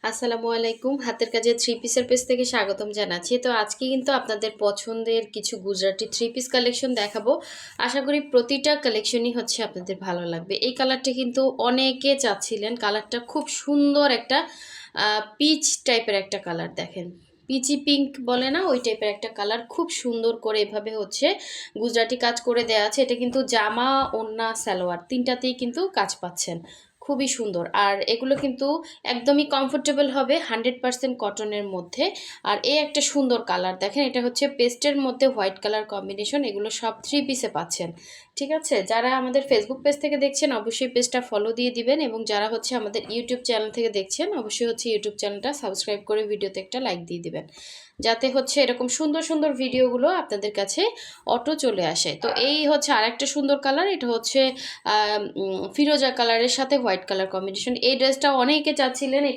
আসসালামু আলাইকুম। হাতের কাজে থ্রি পিসের পেজ থেকে স্বাগতম জানাচ্ছি। তো আজকে কিন্তু আপনাদের পছন্দের কিছু গুজরাটি থ্রি পিস কালেকশন দেখাবো। আশা করি প্রতিটা কালেকশনই হচ্ছে আপনাদের ভালো লাগবে। এই কালারটা কিন্তু অনেকে চাচ্ছিলেন। কালারটা খুব সুন্দর একটা পিচ টাইপের একটা কালার দেখেন। পিচি পিঙ্ক বলে না, ওই টাইপের একটা কালার, খুব সুন্দর করে এভাবে হচ্ছে গুজরাটি কাজ করে দেওয়া আছে। এটা কিন্তু জামা, ওড়না, সালোয়ার তিনটাতেই কিন্তু কাজ পাচ্ছেন। খুবই সুন্দর। আর এগুলো কিন্তু একদমই কমফোর্টেবল হবে, 100% কটনের মধ্যে। আর এই একটা সুন্দর কালার দেখেন, এটা হচ্ছে পেস্টের মধ্যে হোয়াইট কালার কম্বিনেশন। এগুলো সব থ্রি পিসে পাচ্ছেন। ঠিক আছে, যারা আমাদের ফেসবুক পেজ থেকে দেখছেন অবশ্যই পেজটা ফলো দিয়ে দিবেন, এবং যারা হচ্ছে আমাদের ইউটিউব চ্যানেল থেকে দেখছেন অবশ্যই হচ্ছে ইউটিউব চ্যানেলটা সাবস্ক্রাইব করে ভিডিওতে একটা লাইক দিয়ে দিবেন, যাতে হচ্ছে এরকম সুন্দর সুন্দর ভিডিওগুলো আপনাদের কাছে অটো চলে আসে। তো এই হচ্ছে আরেকটা সুন্দর কালার, এটা হচ্ছে ফিরোজা কালারের সাথে হোয়াইট কালার কম্বিনেশন। এই ড্রেসটা অনেকে চাচ্ছিলেন, এটা